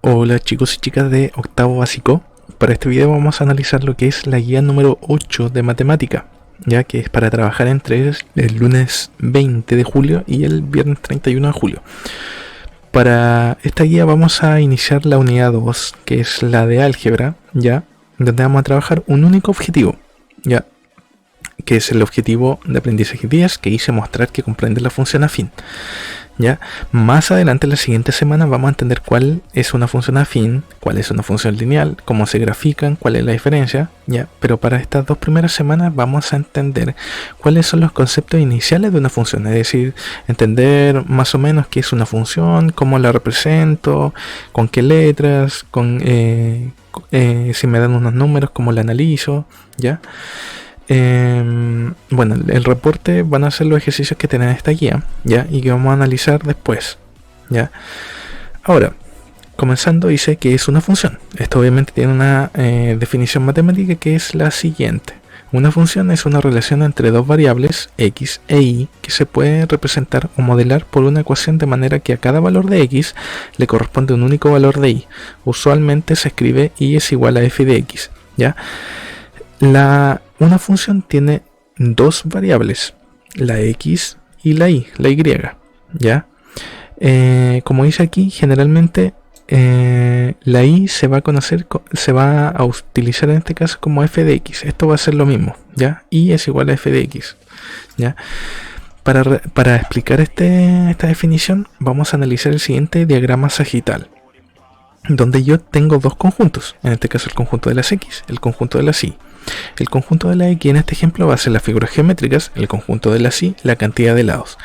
Hola chicos y chicas de octavo básico. Para este video vamos a analizar lo que es la guía número 8 de matemática, ya que es para trabajar entre el lunes 20 de julio y el viernes 31 de julio. Para esta guía vamos a iniciar la unidad 2, que es la de álgebra, ya, donde vamos a trabajar un único objetivo, ya, que es el objetivo de aprendizaje 10, que hice mostrar que comprende la función afín. Ya, más adelante en la siguiente semana vamos a entender cuál es una función afín, cuál es una función lineal, cómo se grafican, cuál es la diferencia, ya, pero para estas dos primeras semanas vamos a entender cuáles son los conceptos iniciales de una función, es decir, entender más o menos qué es una función, cómo la represento, con qué letras, si me dan unos números, cómo la analizo, ya. Bueno, el reporte van a ser los ejercicios que tienen esta guía, ya, y que vamos a analizar después, ya. Ahora, comenzando, dice que es una función. Esto obviamente tiene una definición matemática que es la siguiente. Una función es una relación entre dos variables x e y que se puede representar o modelar por una ecuación de manera que a cada valor de x le corresponde un único valor de y. Usualmente se escribe y es igual a f de x, ya. Una función tiene dos variables, la x y la y, ¿ya? Como dice aquí, generalmente la y se va a utilizar en este caso como f de x. Esto va a ser lo mismo, ¿ya? Y es igual a f de x, ¿ya? Para explicar esta definición, vamos a analizar el siguiente diagrama sagital, donde yo tengo dos conjuntos, en este caso el conjunto de las x, el conjunto de las y. El conjunto de la x en este ejemplo va a ser las figuras geométricas, el conjunto de las y, la cantidad de lados,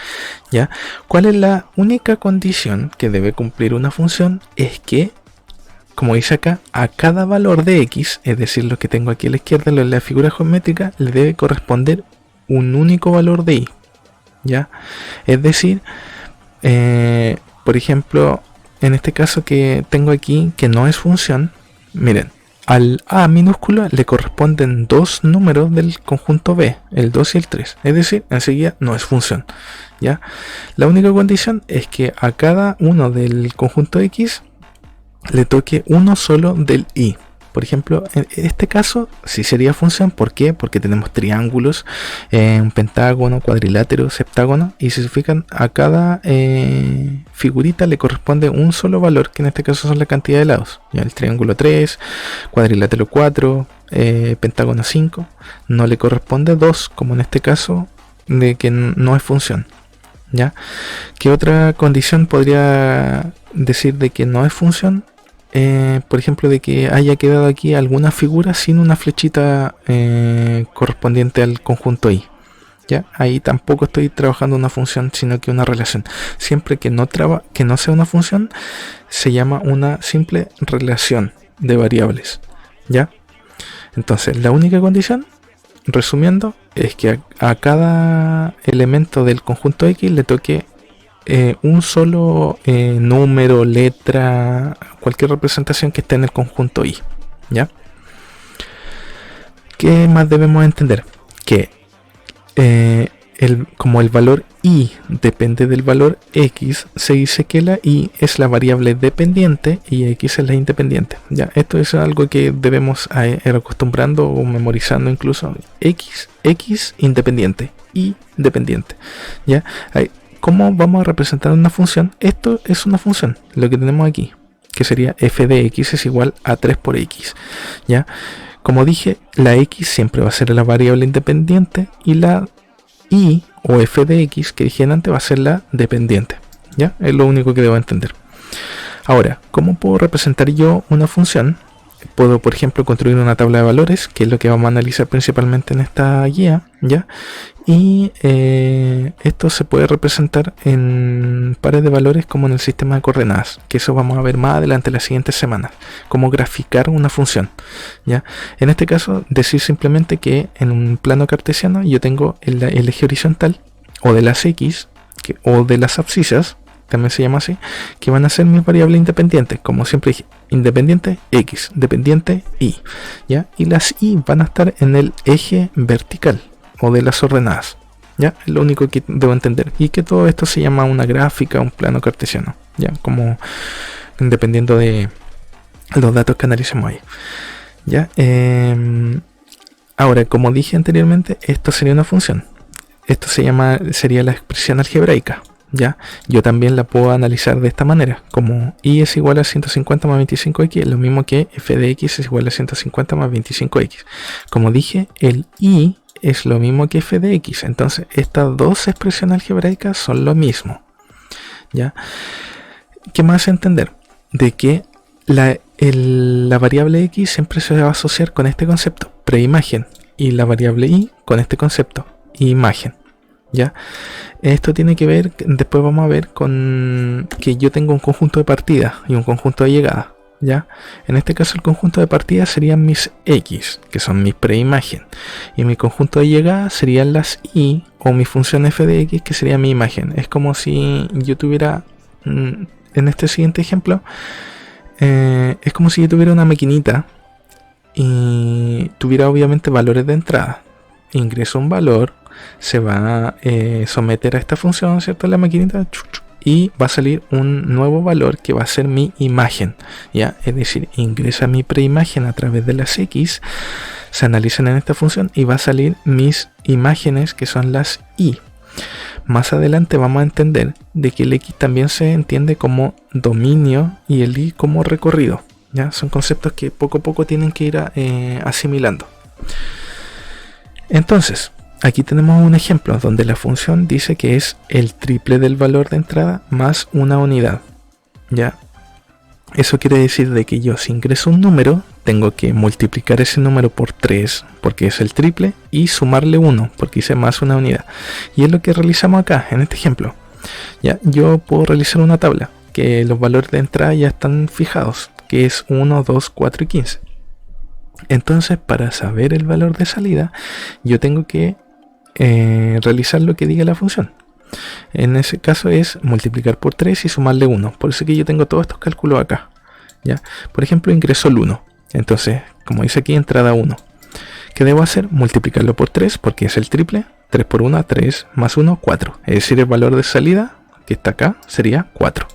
¿ya? ¿Cuál es la única condición que debe cumplir una función? Es que, como dice acá, a cada valor de x, es decir, lo que tengo aquí a la izquierda, lo de la figura geométrica, le debe corresponder un único valor de y, ¿ya? Es decir, por ejemplo, en este caso que tengo aquí, que no es función, miren, al a minúscula le corresponden dos números del conjunto B, el 2 y el 3, es decir, enseguida no es función, ¿ya? La única condición es que a cada uno del conjunto X le toque uno solo del y. Por ejemplo, en este caso sí sería función. ¿Por qué? Porque tenemos triángulos, un pentágono, cuadrilátero, septágono, y si se fijan, a cada figurita le corresponde un solo valor, que en este caso son la cantidad de lados. Ya, el triángulo 3, cuadrilátero 4, pentágono 5, no le corresponde 2, como en este caso de que no es función, ¿ya? ¿Qué otra condición podría decir de que no es función? Por ejemplo, de que haya quedado aquí alguna figura sin una flechita correspondiente al conjunto y, ¿ya? Ahí tampoco estoy trabajando una función, sino que una relación. Siempre que no sea una función, se llama una simple relación de variables, ¿ya? Entonces, la única condición, resumiendo, es que a cada elemento del conjunto X le toque un solo número, letra, cualquier representación que esté en el conjunto y, ¿ya? ¿Qué más debemos entender? Que como el valor y depende del valor x, se dice que la y es la variable dependiente y x es la independiente, ¿ya? Esto es algo que debemos ir acostumbrando o memorizando incluso. X independiente, y dependiente, ¿ya? ¿Cómo vamos a representar una función? Esto es una función, lo que tenemos aquí, que sería f de x es igual a 3 por x, ¿ya? Como dije, la x siempre va a ser la variable independiente y la y o f de x que dije antes va a ser la dependiente, ¿ya? Es lo único que debo entender. Ahora, ¿cómo puedo representar yo una función? Puedo, por ejemplo, construir una tabla de valores, que es lo que vamos a analizar principalmente en esta guía, ¿ya? Y esto se puede representar en pares de valores como en el sistema de coordenadas, que eso vamos a ver más adelante en las siguientes semanas, cómo graficar una función, ¿ya? En este caso, decir simplemente que en un plano cartesiano yo tengo el eje horizontal, o de las x, o de las abscisas, también se llama así, que van a ser mis variables independientes, como siempre dije, independiente x, dependiente y, ¿ya? Y las y van a estar en el eje vertical o de las ordenadas, ¿ya? Es lo único que debo entender, y que todo esto se llama una gráfica, un plano cartesiano, ¿ya? Como dependiendo de los datos que analicemos ahí. ¿Ya? Ahora, como dije anteriormente, esto sería una función. Esto sería la expresión algebraica. ¿Ya? Yo también la puedo analizar de esta manera, como y es igual a 150 más 25x, lo mismo que f de x es igual a 150 más 25x. Como dije, el y es lo mismo que f de x, entonces estas dos expresiones algebraicas son lo mismo. ¿Ya? ¿Qué más entender? De que la variable x siempre se va a asociar con este concepto, preimagen, y la variable y con este concepto, imagen. ¿Ya? Esto tiene que ver, después vamos a ver con que yo tengo un conjunto de partidas y un conjunto de llegada. ¿Ya? En este caso el conjunto de partidas serían mis x, que son mis preimagen, y mi conjunto de llegada serían las y o mi función f de x, que sería mi imagen. Es como si yo tuviera, en este siguiente ejemplo, es como si yo tuviera una maquinita y tuviera obviamente valores de entrada. Ingreso un valor, se va a someter a esta función, ¿cierto? La maquinita, y va a salir un nuevo valor que va a ser mi imagen, ¿ya? Es decir, ingresa mi preimagen a través de las x, se analizan en esta función y va a salir mis imágenes, que son las y. Más adelante vamos a entender de que el x también se entiende como dominio y el y como recorrido, ¿ya? Son conceptos que poco a poco tienen que ir asimilando. Entonces, aquí tenemos un ejemplo donde la función dice que es el triple del valor de entrada más una unidad. ¿Ya? Eso quiere decir de que yo, si ingreso un número, tengo que multiplicar ese número por 3, porque es el triple, y sumarle 1, porque hice más una unidad. Y es lo que realizamos acá, en este ejemplo. ¿Ya? Yo puedo realizar una tabla, que los valores de entrada ya están fijados, que es 1, 2, 4 y 15. Entonces, para saber el valor de salida, yo tengo que realizar lo que diga la función. En ese caso es multiplicar por 3 y sumarle 1. Por eso que yo tengo todos estos cálculos acá. ¿Ya? Por ejemplo, ingreso el 1. Entonces, como dice aquí, entrada 1. ¿Qué debo hacer? Multiplicarlo por 3 porque es el triple. 3 por 1, 3 más 1, 4. Es decir, el valor de salida que está acá sería 4.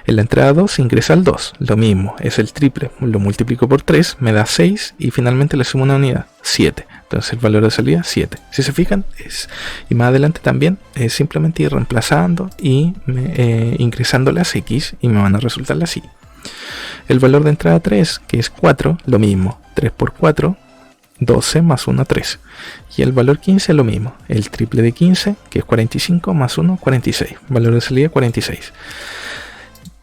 En la entrada 2 ingresa al 2, lo mismo, es el triple, lo multiplico por 3, me da 6 y finalmente le sumo una unidad, 7. Entonces el valor de salida 7. Si se fijan, y más adelante también es simplemente ir reemplazando y ingresando las x y me van a resultar las y. El valor de entrada 3, que es 4, lo mismo, 3 por 4, 12 más 1, 3. Y el valor 15 es lo mismo, el triple de 15, que es 45 más 1, 46. Valor de salida 46.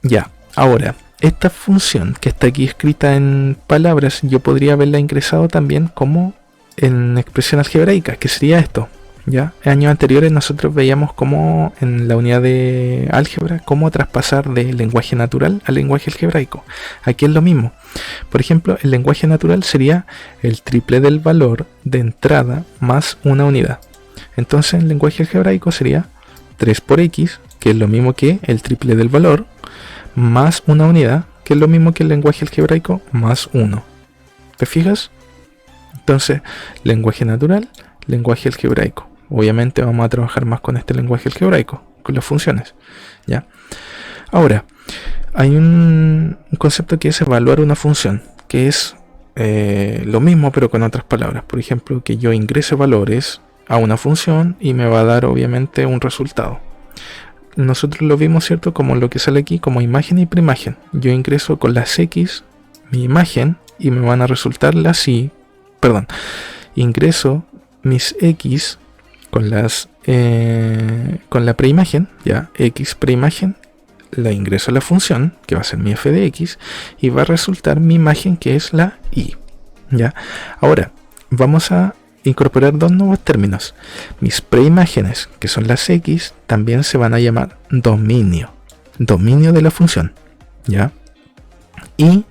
Ya, ahora, esta función que está aquí escrita en palabras, yo podría haberla ingresado también como en expresión algebraica, que sería esto. ¿Ya? En años anteriores nosotros veíamos cómo en la unidad de álgebra, cómo traspasar del lenguaje natural al lenguaje algebraico. Aquí es lo mismo. Por ejemplo, el lenguaje natural sería el triple del valor de entrada más una unidad. Entonces el lenguaje algebraico sería 3 por x, que es lo mismo que el triple del valor, más una unidad, que es lo mismo que el lenguaje algebraico, más 1. ¿Te fijas? Entonces, lenguaje natural, lenguaje algebraico. Obviamente vamos a trabajar más con este lenguaje algebraico, con las funciones. ¿Ya? Ahora, hay un concepto que es evaluar una función, que es lo mismo pero con otras palabras. Por ejemplo, que yo ingrese valores a una función y me va a dar obviamente un resultado. Nosotros lo vimos, ¿cierto? Como lo que sale aquí, como imagen y preimagen. Yo ingreso con las x mi imagen y me van a resultar las y. Perdón, ingreso mis x con la preimagen, ya, x preimagen, la ingreso a la función, que va a ser mi f de x, y va a resultar mi imagen, que es la y. ¿Ya? Ahora, vamos a incorporar dos nuevos términos. Mis preimágenes, que son las x, también se van a llamar dominio. Dominio de la función. ¿Ya? Y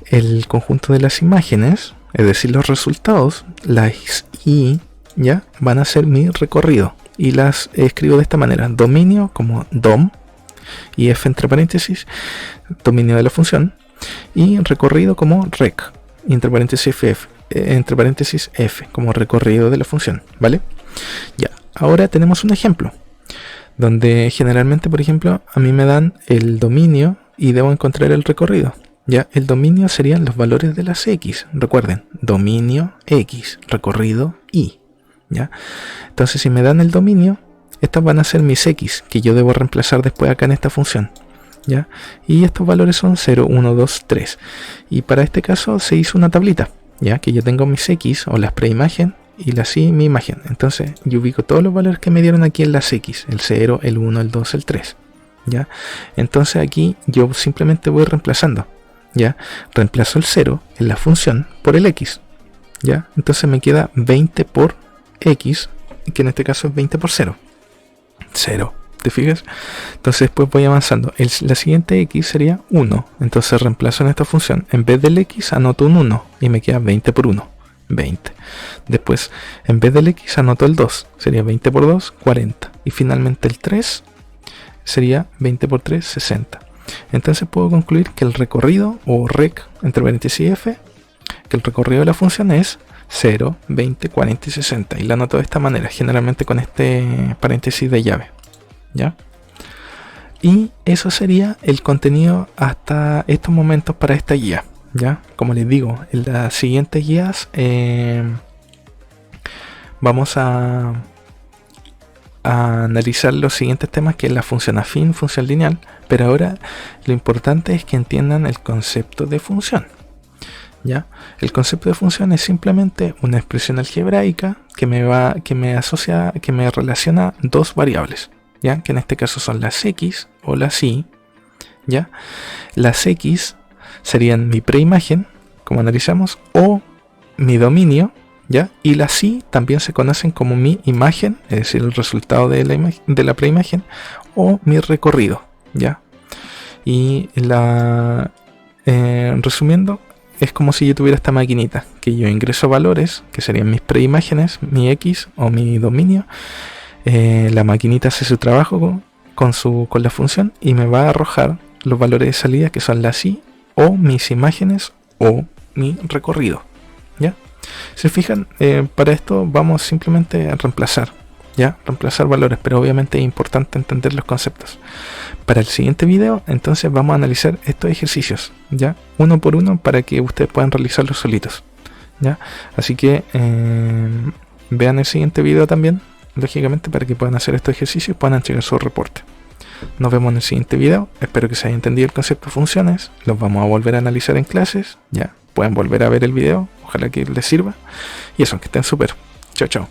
el conjunto de las imágenes, es decir, los resultados, las y, ¿ya? Van a ser mi recorrido. Y las escribo de esta manera. Dominio como dom, y f entre paréntesis, dominio de la función, y recorrido como rec, entre paréntesis f, como recorrido de la función, ¿vale? Ya, ahora tenemos un ejemplo, donde generalmente, por ejemplo, a mí me dan el dominio y debo encontrar el recorrido. Ya, el dominio serían los valores de las X. Recuerden, dominio X, recorrido Y. ¿Ya? Entonces, si me dan el dominio, estas van a ser mis X, que yo debo reemplazar después acá en esta función. ¿Ya? Y estos valores son 0, 1, 2, 3. Y para este caso se hizo una tablita, ya que yo tengo mis X o las preimagen y las Y mi imagen. Entonces yo ubico todos los valores que me dieron aquí en las X, el 0, el 1, el 2, el 3. ¿Ya? Entonces aquí yo simplemente voy reemplazando. ¿Ya? Reemplazo el 0 en la función por el X. ¿Ya? Entonces me queda 20 por X, que en este caso es 20 por 0. 0. ¿Te fijas? Entonces después voy avanzando. La siguiente X sería 1. Entonces reemplazo en esta función. En vez del X anoto un 1 y me queda 20 por 1. 20. Después, en vez del X anoto el 2. Sería 20 por 2, 40. Y finalmente el 3 sería 20 por 3, 60. Entonces puedo concluir que el recorrido, o rec, entre paréntesis f, que el recorrido de la función es 0, 20, 40 y 60. Y la anoto de esta manera, generalmente con este paréntesis de llave. ¿Ya? Y eso sería el contenido hasta estos momentos para esta guía. ¿Ya? Como les digo, en las siguientes guías vamos a analizar los siguientes temas, que es la función afín, función lineal. Pero ahora lo importante es que entiendan el concepto de función. ¿Ya? El concepto de función es simplemente una expresión algebraica que me relaciona dos variables. ¿Ya? Que en este caso son las X o las Y. ¿Ya? Las X serían mi preimagen, como analizamos, o mi dominio, ¿ya? Y las Y también se conocen como mi imagen, es decir, el resultado de la preimagen, o mi recorrido, ¿ya? Y resumiendo, es como si yo tuviera esta maquinita, que yo ingreso valores, que serían mis preimágenes, mi X o mi dominio. La maquinita hace su trabajo con la función y me va a arrojar los valores de salida, que son las Y o mis imágenes o mi recorrido. ¿Ya? Si se fijan, para esto vamos simplemente a reemplazar, ¿ya? Reemplazar valores, pero obviamente es importante entender los conceptos. Para el siguiente video, entonces vamos a analizar estos ejercicios, ¿ya? Uno por uno, para que ustedes puedan realizarlos solitos, ¿ya? Así que vean el siguiente video también, lógicamente, para que puedan hacer estos ejercicios y puedan entregar su reporte. Nos vemos en el siguiente video. Espero que se haya entendido el concepto de funciones. Los vamos a volver a analizar en clases. Ya pueden volver a ver el video. Ojalá que les sirva. Y eso, que estén súper. Chao, chao.